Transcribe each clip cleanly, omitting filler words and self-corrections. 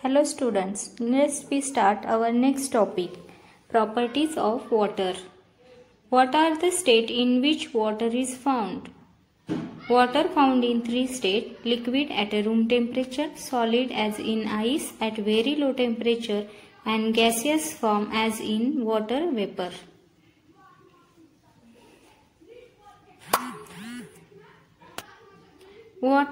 Hello students, let's we start our next topic, properties of water. What are the states in which water is found? Water found in three states, liquid at a room temperature, solid as in ice at very low temperature, and gaseous form as in water vapor. What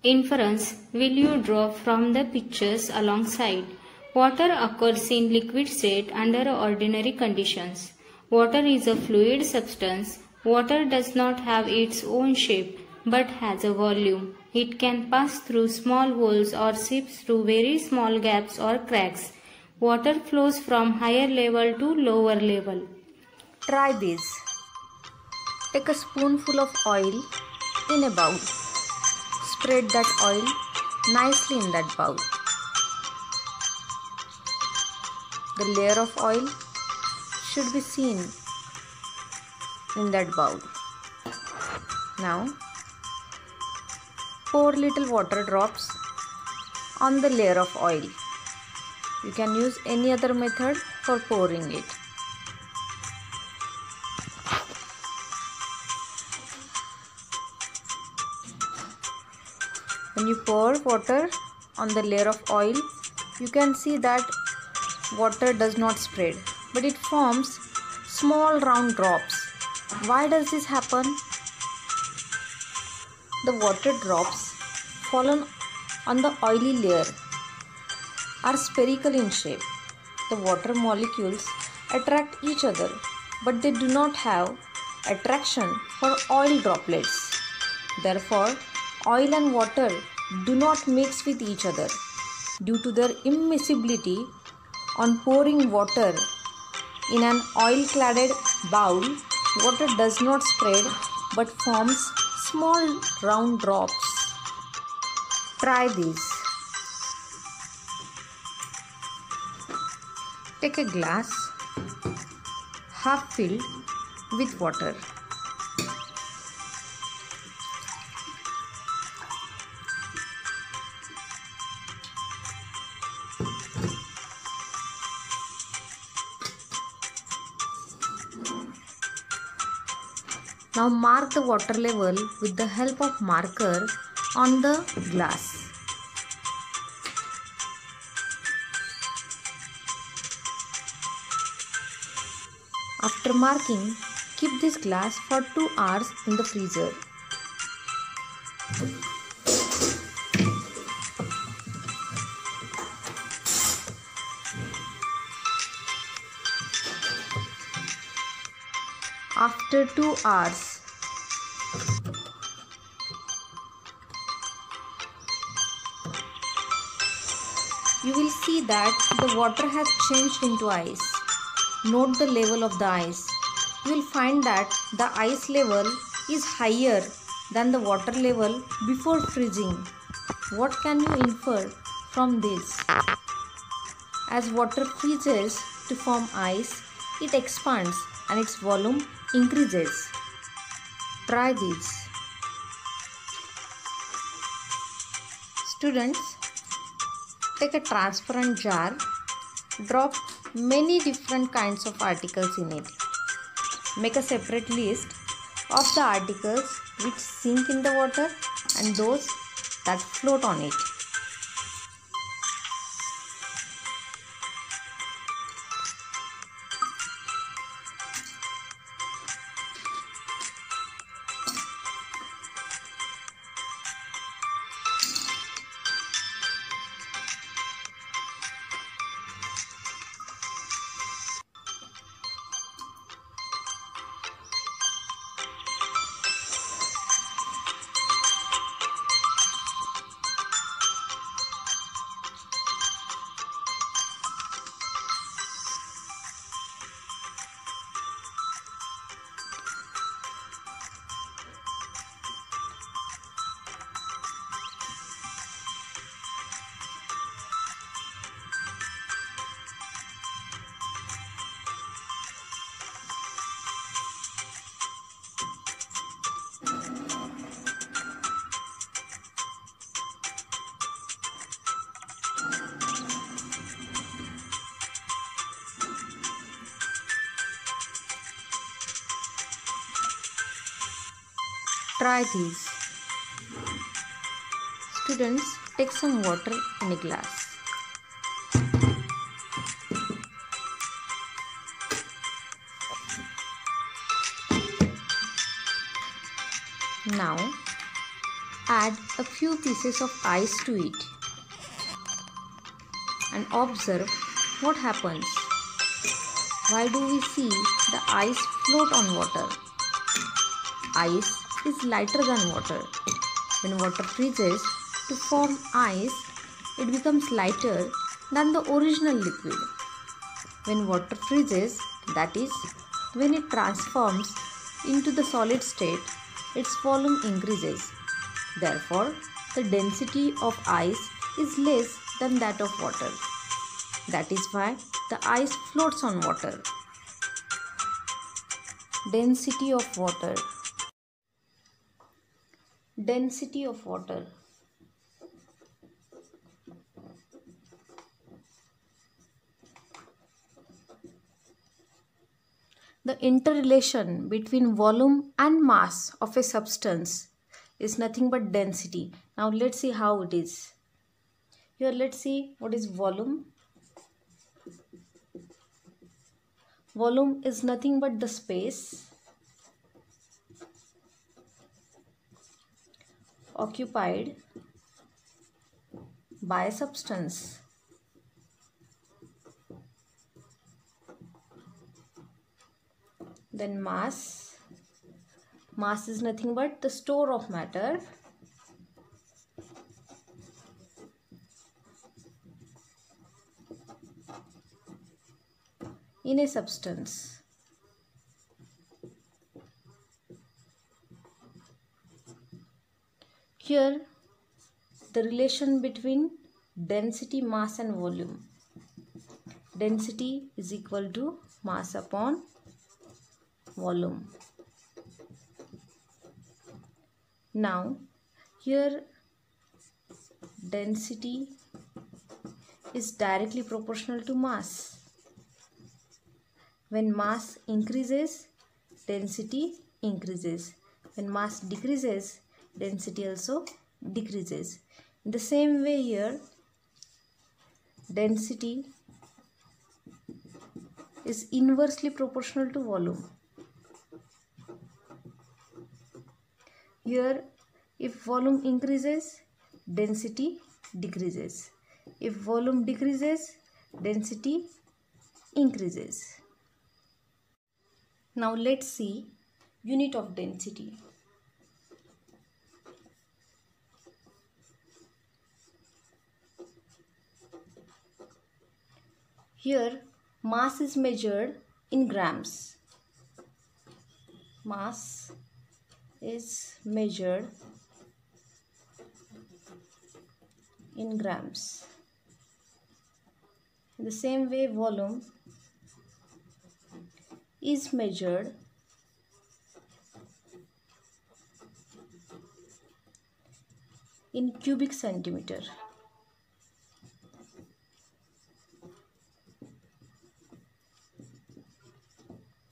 inference will you draw from the pictures alongside? Water occurs in liquid state under ordinary conditions. Water is a fluid substance. Water does not have its own shape but has a volume. It can pass through small holes or seeps through very small gaps or cracks. Water flows from higher level to lower level. Try this. Take a spoonful of oil in a bowl. Spread that oil nicely in that bowl. The layer of oil should be seen in that bowl. Now, pour little water drops on the layer of oil. You can use any other method for pouring it. When you pour water on the layer of oil, you can see that water does not spread, but it forms small round drops. Why does this happen? The water drops fallen on the oily layer are spherical in shape. The water molecules attract each other, but they do not have attraction for oil droplets. Therefore, oil and water do not mix with each other. Due to their immiscibility, on pouring water in an oil-cladded bowl, water does not spread but forms small round drops. Try this. Take a glass half filled with water. Now mark the water level with the help of marker on the glass. After marking, keep this glass for 2 hours in the freezer. After 2 hours, you will see that the water has changed into ice. Note the level of the ice. You will find that the ice level is higher than the water level before freezing. What can you infer from this? As water freezes to form ice, it expands and its volume increases. Try this. Students, take a transparent jar, drop many different kinds of articles in it. Make a separate list of the articles which sink in the water and those that float on it. Try these. Students, take some water in a glass. Now, add a few pieces of ice to it and observe what happens. Why do we see the ice float on water? Ice is lighter than water. When water freezes to form ice, it becomes lighter than the original liquid. When water freezes, that is, when it transforms into the solid state, its volume increases. Therefore, the density of ice is less than that of water. That is why the ice floats on water. Density of water. Density of water. The interrelation between volume and mass of a substance is nothing but density. Now let's see how it is. Here let's see what is volume. Volume is nothing but the space occupied by a substance. Then mass. Mass is nothing but the store of matter in a substance. Here, the relation between density, mass and volume. Density is equal to mass upon volume. Now, here density is directly proportional to mass. When mass increases, density increases. When mass decreases, density also decreases. In the same way here, density is inversely proportional to volume. Here, if volume increases, density decreases. If volume decreases, density increases. Now let's see unit of density. Here, mass is measured in grams. Mass is measured in grams. In the same way, volume is measured in cubic centimeter.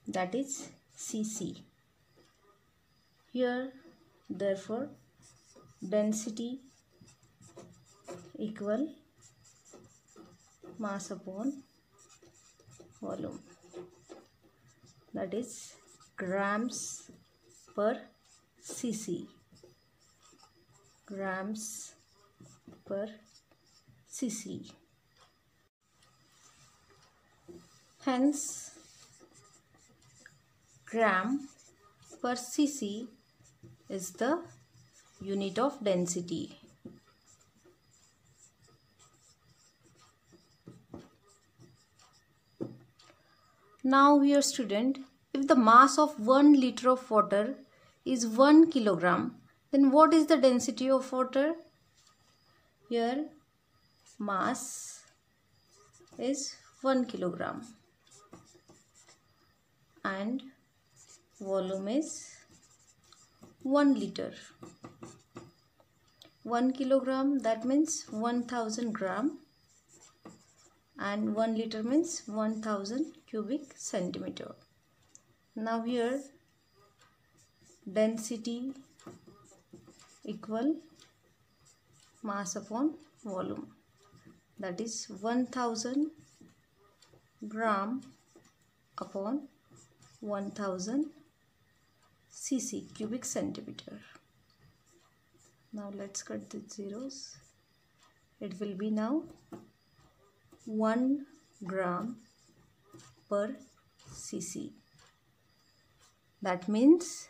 That is cc. Here, therefore, density equal mass upon volume. That is grams per cc. Grams per cc. Hence, gram per cc is the unit of density. Now here student, if the mass of 1 liter of water is 1 kilogram, then what is the density of water? Here mass is 1 kilogram and volume is 1 liter. 1 kilogram, that means 1000 gram, and 1 liter means 1000 cubic centimeter. Now here density equal mass upon volume. That is 1000 gram upon 1000 cc cubic centimeter. Now let's cut the zeros. It will be now 1 gram per cc. That means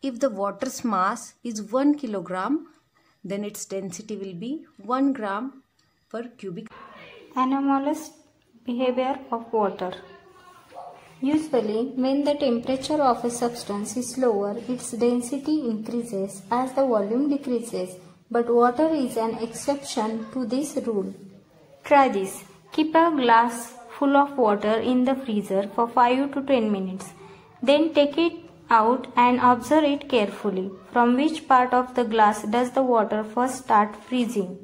if the water's mass is 1 kilogram, then its density will be 1 gram per cubic. Anomalous behavior of water. Usually, when the temperature of a substance is lower, its density increases as the volume decreases, but water is an exception to this rule. Try this. Keep a glass full of water in the freezer for 5 to 10 minutes. Then take it out and observe it carefully. From which part of the glass does the water first start freezing?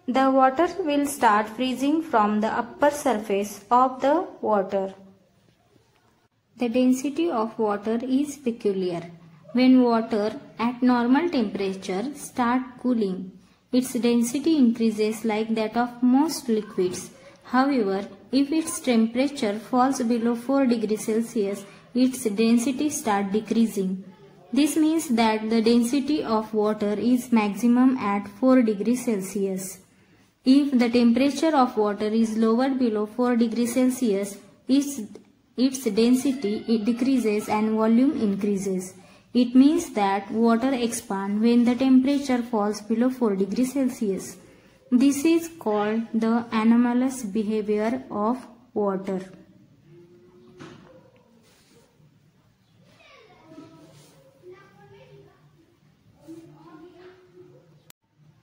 The water will start freezing from the upper surface of the water. The density of water is peculiar. When water at normal temperature starts cooling, its density increases like that of most liquids. However, if its temperature falls below 4 degrees Celsius, its density starts decreasing. This means that the density of water is maximum at 4 degrees Celsius. If the temperature of water is lowered below 4 degrees Celsius, its density decreases and volume increases. It means that water expands when the temperature falls below 4 degrees Celsius. This is called the anomalous behavior of water.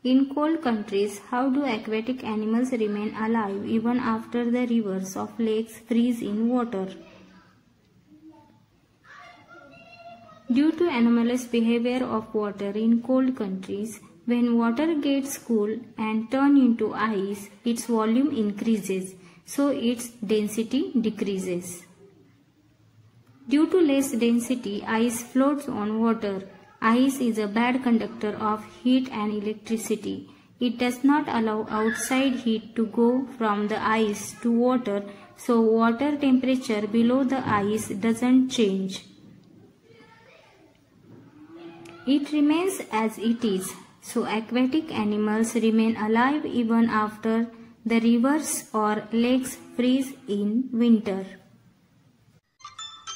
In cold countries, how do aquatic animals remain alive even after the rivers of lakes freeze in water? Due to anomalous behavior of water in cold countries, when water gets cool and turns into ice, its volume increases, so its density decreases. Due to less density, ice floats on water. Ice is a bad conductor of heat and electricity. It does not allow outside heat to go from the ice to water, so water temperature below the ice doesn't change. It remains as it is, so aquatic animals remain alive even after the rivers or lakes freeze in winter.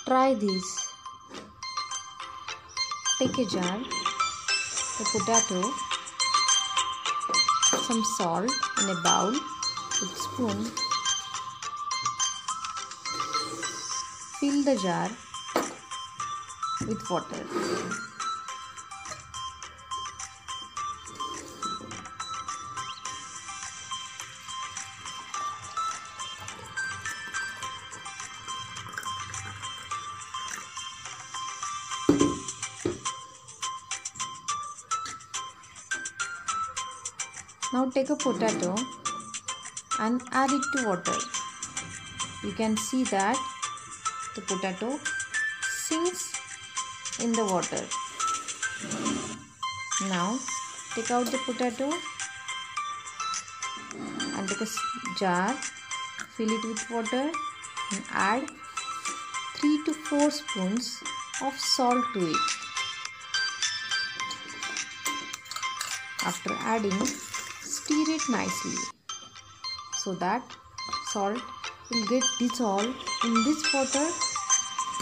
Try this. Take a jar, a potato, some salt in a bowl with spoon. Fill the jar with water. Now take a potato and add it to water. You can see that the potato sinks in the water. Now take out the potato and take a jar, fill it with water and add 3 to 4 spoons of salt to it. After adding, stir it nicely so that salt will get dissolved in this water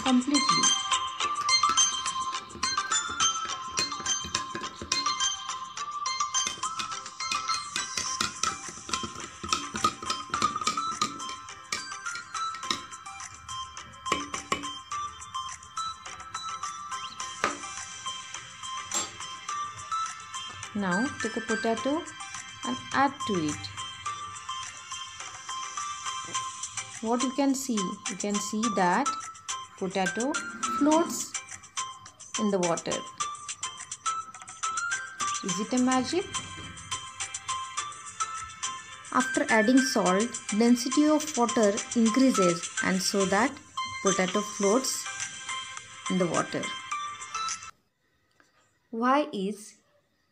completely. Now take a potato and add to it. What you can see that potato floats in the water. Is it a magic? After adding salt, density of water increases and so that potato floats in the water. Why is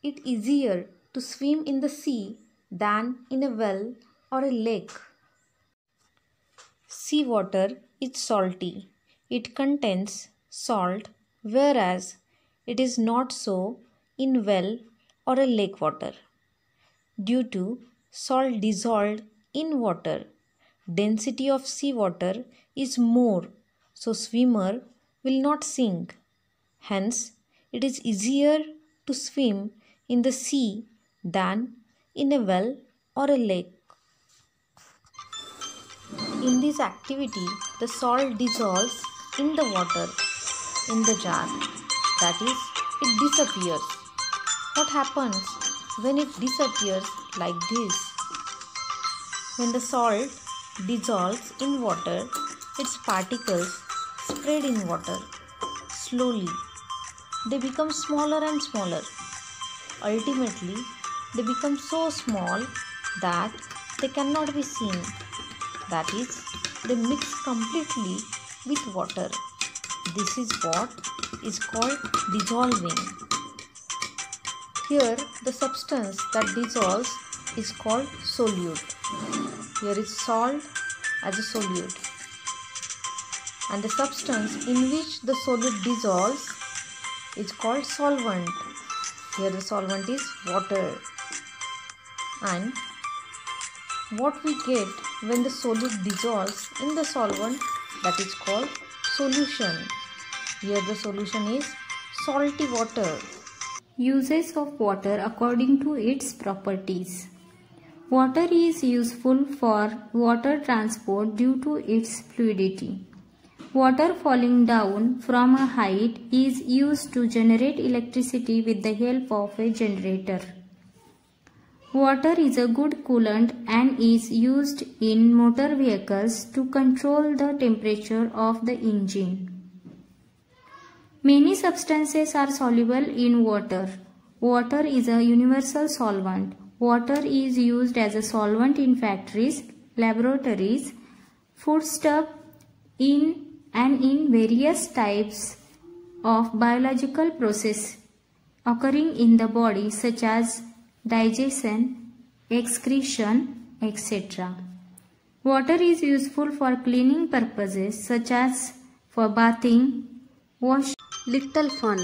it easier to swim in the sea than in a well or a lake? Seawater is salty. It contains salt, whereas it is not so in well or a lake water. Due to salt dissolved in water, density of seawater is more, so swimmer will not sink. Hence, it is easier to swim in the sea than in a well or a lake. In this activity, the salt dissolves in the water in the jar. That is, it disappears. What happens when it disappears like this? When the salt dissolves in water, its particles spread in water. Slowly, they become smaller and smaller. Ultimately, they become so small that they cannot be seen. That is, they mix completely with water. This is what is called dissolving. Here, the substance that dissolves is called solute. Here is salt as a solute. And the substance in which the solute dissolves is called solvent. Here the solvent is water. And what we get when the solute dissolves in the solvent, that is called solution. Here the solution is salty water. Uses of water according to its properties. Water is useful for water transport due to its fluidity. Water falling down from a height is used to generate electricity with the help of a generator. Water is a good coolant and is used in motor vehicles to control the temperature of the engine. Many substances are soluble in water. Water is a universal solvent. Water is used as a solvent in factories, laboratories, foodstuff, in various types of biological process occurring in the body such as digestion, excretion, etc. Water is useful for cleaning purposes such as for bathing, washing. Little fun.